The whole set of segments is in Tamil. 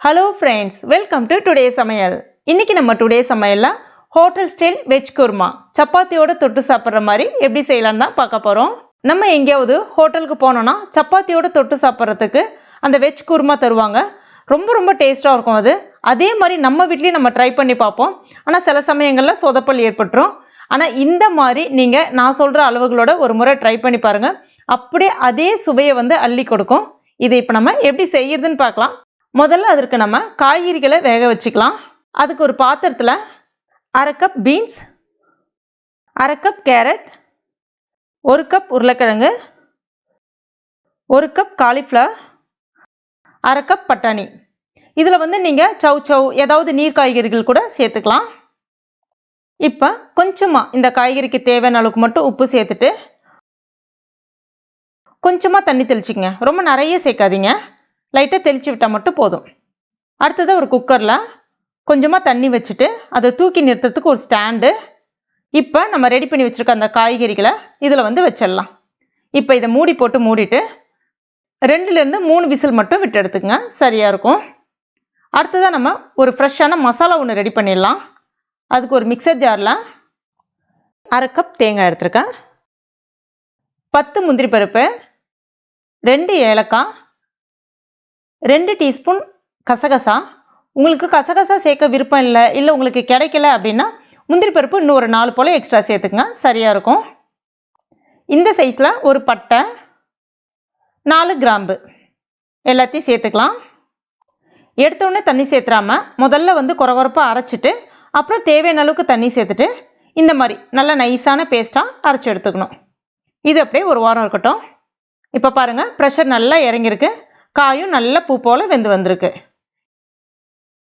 Hello friends, welcome to today's Samayal. இன்னைக்கு நம்ம today's Samayalல hotel style veg kurma சப்பாத்தியோட தொட்டு சாப்பிடுற மாதிரி எப்படி செய்யலாம்னு தான் பார்க்க போறோம். நம்ம எங்கயாவது ஹோட்டலுக்கு போனோம்னா சப்பாத்தியோட தொட்டு சாப்பிடுறதுக்கு அந்த veg kurma தருவாங்க. ரொம்ப டேஸ்டா இருக்கும் அது. அதே மாதிரி நம்ம வீட்லயே நம்ம ட்ரை பண்ணி பார்ப்போம். ஆனா சில சமயங்கள்ல சொதப்பல் ஏற்பட்டுரும். ஆனா இந்த மாதிரி நீங்க நான் சொல்ற அளவுகளோட ஒரு முறை ட்ரை பண்ணி பாருங்க. அப்படியே அதே சுவையை வந்து அள்ளி கொடுக்கும். இதை இப்போ நம்ம எப்படி செய்யறதுன்னு பார்க்கலாம். முதல்ல அதற்கு நம்ம காய்கறிகளை வேக வச்சுக்கலாம். அதுக்கு ஒரு பாத்திரத்தில் அரை கப் பீன்ஸ், அரை கப் கேரட், ஒரு கப் உருளைக்கிழங்கு, ஒரு கப் காலிஃப்ளவர், அரை கப் பட்டாணி. இதில் வந்து நீங்கள் சவ் ஏதாவது நீர் காய்கறிகள் கூட சேர்த்துக்கலாம். இப்போ கொஞ்சமாக இந்த காய்கறிக்கு தேவையான அளவுக்கு மட்டும் உப்பு சேர்த்துட்டு கொஞ்சமாக தண்ணி தெளிச்சிக்கங்க. ரொம்ப நிறைய சேர்க்காதீங்க, லைட்டாக தெளித்து விட்டால் மட்டும் போதும். அடுத்ததாக ஒரு குக்கரில் கொஞ்சமாக தண்ணி வச்சுட்டு அதை தூக்கி நிறுத்துறதுக்கு ஒரு ஸ்டாண்டு. இப்போ நம்ம ரெடி பண்ணி வச்சுருக்க அந்த காய்கறிகளை இதில் வந்து வச்சிடலாம். இப்போ இதை மூடி போட்டு மூடிட்டு 2லேருந்து 3 விசில் மட்டும் விட்டு எடுத்துக்கங்க, சரியாக இருக்கும். அடுத்ததாக நம்ம ஒரு ஃப்ரெஷ்ஷான மசாலா ஒன்று ரெடி பண்ணிடலாம். அதுக்கு ஒரு மிக்சர் ஜாரில் அரை கப் தேங்காய் எடுத்துருக்கேன், 10 முந்திரி பருப்பு, 2 ஏலக்காய், 2 டீஸ்பூன் கசகசா. உங்களுக்கு கசகசா சேர்க்க விருப்பம் இல்லை உங்களுக்கு கிடைக்கல அப்படின்னா முந்திரி பருப்பு இன்னும் ஒரு 4 போல் எக்ஸ்ட்ரா சேர்த்துக்குங்க, சரியாக இருக்கும். இந்த சைஸில் ஒரு பட்டை, 4 கிராம்பு எல்லாத்தையும் சேர்த்துக்கலாம். எடுத்தோடனே தண்ணி சேர்த்துறாம முதல்ல வந்து குறகுறப்பாக அரைச்சிட்டு அப்புறம் தேவையான அளவுக்கு தண்ணி சேர்த்துட்டு இந்த மாதிரி நல்ல நைஸான பேஸ்ட்டாக அரைச்சி எடுத்துக்கணும். இது அப்படியே ஒரு வாரம் இருக்கட்டும். இப்போ பாருங்கள், ப்ரெஷர் நல்லா இறங்கியிருக்கு, காயும் நல்ல பூ போல் வெந்து வந்திருக்கு.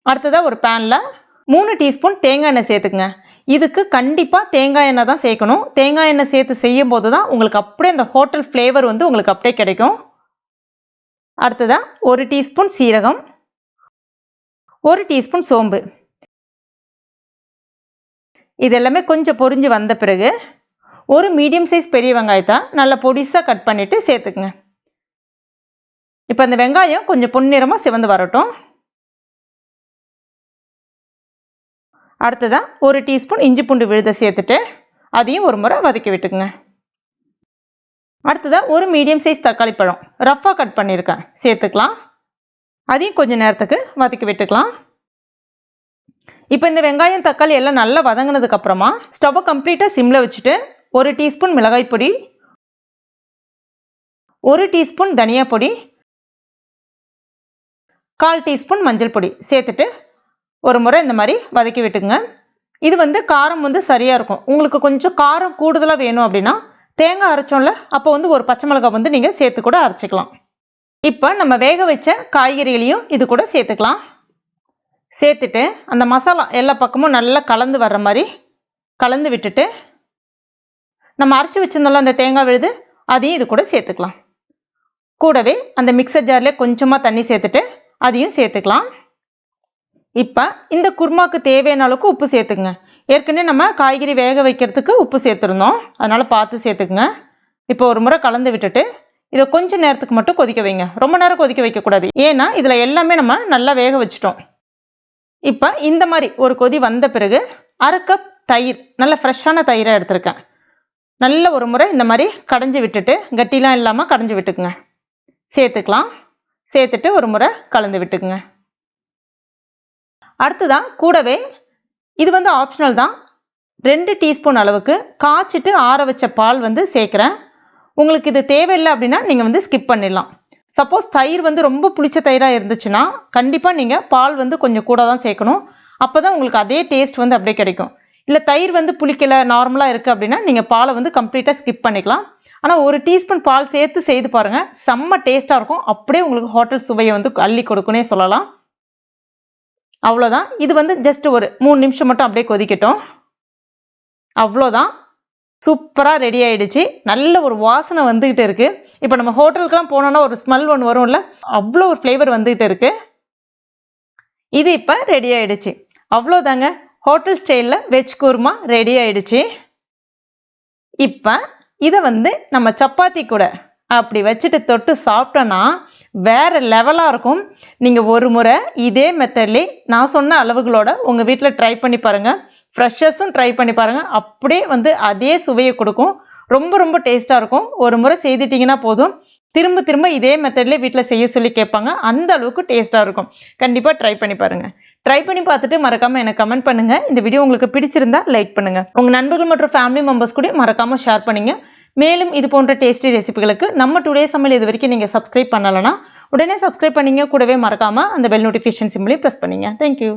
அடுத்ததாக ஒரு பேனில் 3 டீஸ்பூன் தேங்காய் எண்ணெய் சேர்த்துக்குங்க. இதுக்கு கண்டிப்பாக தேங்காய் எண்ணெய் தான் சேர்க்கணும். தேங்காய் எண்ணெய் சேர்த்து செய்யும் போது தான் உங்களுக்கு அப்படியே அந்த ஹோட்டல் ஃப்ளேவர் வந்து உங்களுக்கு அப்படியே கிடைக்கும். அடுத்ததாக 1 டீஸ்பூன் சீரகம், 1 டீஸ்பூன் சோம்பு. இது எல்லாமே கொஞ்சம் பொரிஞ்சு வந்த பிறகு ஒரு மீடியம் சைஸ் பெரிய வெங்காயத்தை நல்லா பொடிசாக கட் பண்ணிவிட்டு சேர்த்துக்குங்க. இப்போ அந்த வெங்காயம் கொஞ்சம் பொன்னிறமாக சிவந்து வரட்டும். அடுத்ததாக 1 டீஸ்பூன் இஞ்சி பூண்டு விழுதை சேர்த்துட்டு அதையும் ஒரு முறை வதக்கி விட்டுக்குங்க. அடுத்ததாக ஒரு மீடியம் சைஸ் தக்காளி பழம் ரஃப்பாக கட் பண்ணியிருக்கேன், சேர்த்துக்கலாம். அதையும் கொஞ்சம் நேரத்துக்கு வதக்கி விட்டுக்கலாம். இப்போ இந்த வெங்காயம் தக்காளி எல்லாம் நல்லா வதங்கினதுக்கு அப்புறமா ஸ்டவ்வை கம்ப்ளீட்டாக சிம்மில் வச்சுட்டு 1 டீஸ்பூன் மிளகாய் பொடி, 1 டீஸ்பூன் தனியா பொடி, 1/4 டீஸ்பூன் மஞ்சள் பொடி சேர்த்துட்டு ஒரு முறை இந்த மாதிரி வதக்கி விட்டுங்க. இது வந்து காரம் வந்து சரியாக இருக்கும். உங்களுக்கு கொஞ்சம் காரம் கூடுதலாக வேணும் அப்படின்னா தேங்காய் அரைச்சோம்ல, அப்போ வந்து ஒரு பச்சை மிளகாய் வந்து நீங்கள் சேர்த்து கூட அரைச்சிக்கலாம். இப்போ நம்ம வேக வச்ச காய்கறிகளையும் இது கூட சேர்த்துக்கலாம். சேர்த்துட்டு அந்த மசாலா எல்லா பக்கமும் நல்லா கலந்து வர்ற மாதிரி கலந்து விட்டுட்டு நம்ம அரைச்சி வச்சிருந்தோம்ல அந்த தேங்காய் விழுது, அதையும் இது கூட சேர்த்துக்கலாம். கூடவே அந்த மிக்சர் ஜார்லேயே கொஞ்சமாக தண்ணி சேர்த்துட்டு அதையும் சேர்த்துக்கலாம். இப்போ இந்த குருமாக்கு தேவையான அளவுக்கு உப்பு சேர்த்துக்குங்க. ஏற்கனவே நம்ம காய்கறி வேக வைக்கிறதுக்கு உப்பு சேர்த்துருந்தோம், அதனால் பார்த்து சேர்த்துக்குங்க. இப்போ ஒரு முறை கலந்து விட்டுட்டு இதை கொஞ்சம் நேரத்துக்கு மட்டும் கொதிக்க வைங்க. ரொம்ப நேரம் கொதிக்க வைக்கக்கூடாது, ஏன்னா இதில் எல்லாமே நம்ம நல்லா வேக வச்சிட்டோம். இப்போ இந்த மாதிரி ஒரு கொதி வந்த பிறகு அரை கப் தயிர், நல்ல ஃப்ரெஷ்ஷான தயிரை எடுத்திருக்கேன். நல்ல ஒரு முறை இந்த மாதிரி கடைஞ்சி விட்டுட்டு கட்டிலாம் இல்லாமல் கடைஞ்சி விட்டுக்குங்க. சேர்த்துக்கலாம். சேர்த்துட்டு ஒரு முறை கலந்து விட்டுக்குங்க. அடுத்ததாக கூடவே இது வந்து ஆப்ஷனல் தான், 2 டீஸ்பூன் அளவுக்கு காய்ச்சிட்டு ஆற வச்ச பால் வந்து சேர்க்குறேன். உங்களுக்கு இது தேவையில்லை அப்படின்னா நீங்கள் வந்து ஸ்கிப் பண்ணிடலாம். சப்போஸ் தயிர் வந்து ரொம்ப புளிச்ச தயிராக இருந்துச்சுன்னா கண்டிப்பாக நீங்கள் பால் வந்து கொஞ்சம் கூட தான் சேர்க்கணும். அப்போ தான் உங்களுக்கு அதே டேஸ்ட் வந்து அப்படியே கிடைக்கும். இல்லை தயிர் வந்து புளிக்கலை நார்மலாக இருக்குது அப்படின்னா நீங்கள் பாலை வந்து கம்ப்ளீட்டாக ஸ்கிப் பண்ணிக்கலாம். ஆனால் 1 டீஸ்பூன் பால் சேர்த்து செய்து பாருங்கள், செம்ம டேஸ்ட்டாக இருக்கும். அப்படியே உங்களுக்கு ஹோட்டல் சுவையை வந்து அள்ளி கொடுக்குன்னே சொல்லலாம். அவ்வளோதான். இது வந்து ஜஸ்ட் ஒரு 3 நிமிஷம் மட்டும் அப்படியே கொதிக்கட்டும். அவ்வளோதான், சூப்பராக ரெடி ஆகிடுச்சு. நல்ல ஒரு வாசனை வந்துக்கிட்டு இருக்குது. இப்போ நம்ம ஹோட்டலுக்கெலாம் போனோன்னா ஒரு ஸ்மெல் ஒன்று வரும்ல, அவ்வளோ ஒரு ஃப்ளேவர் வந்துக்கிட்டு இருக்குது. இது இப்போ ரெடி ஆகிடுச்சு. அவ்வளோதாங்க, ஹோட்டல் ஸ்டைலில் வெஜ் குருமா ரெடி ஆகிடுச்சு. இப்போ இதை வந்து நம்ம சப்பாத்தி கூட அப்படி வச்சுட்டு தொட்டு சாப்பிட்டோன்னா வேறு லெவலாக இருக்கும். நீங்கள் ஒரு முறை இதே மெத்தட்லேயே நான் சொன்ன அளவுகளோட உங்கள் வீட்டில் ட்ரை பண்ணி பாருங்கள். ஃப்ரெஷர்ஸும் ட்ரை பண்ணி பாருங்கள். அப்படியே வந்து அதே சுவையை கொடுக்கும். ரொம்ப ரொம்ப டேஸ்ட்டாக இருக்கும். ஒரு முறை செய்துட்டிங்கன்னா போதும், திரும்ப திரும்ப இதே மெத்தட்லேயே வீட்டில் செய்ய சொல்லி கேட்பாங்க. அந்த அளவுக்கு டேஸ்ட்டாக இருக்கும். கண்டிப்பாக ட்ரை பண்ணி பாருங்கள். ட்ரை பண்ணி பார்த்துட்டு மறக்காமல் எனக்கு கமெண்ட் பண்ணுங்கள். இந்த வீடியோ உங்களுக்கு பிடிச்சிருந்தா லைக் பண்ணுங்கள். உங்கள் நண்பர்கள் மற்றும் ஃபேமிலி மெம்பர்ஸ் கூட மறக்காமல் ஷேர் பண்ணுங்க. மேலும் இது போன்ற டேஸ்டி ரெசிபிகளுக்கு நம்ம டுடே சமையல் இது வரைக்கும் நீங்கள் சப்ஸ்கிரைப் பண்ணலைன்னா உடனே சப்ஸ்கிரைப் பண்ணிங்க. கூடவே மறக்காமல் அந்த பெல் நோட்டிஃபிகேஷன் சிம்பிளையும் ப்ரெஸ் பண்ணிங்க. தேங்க்யூ.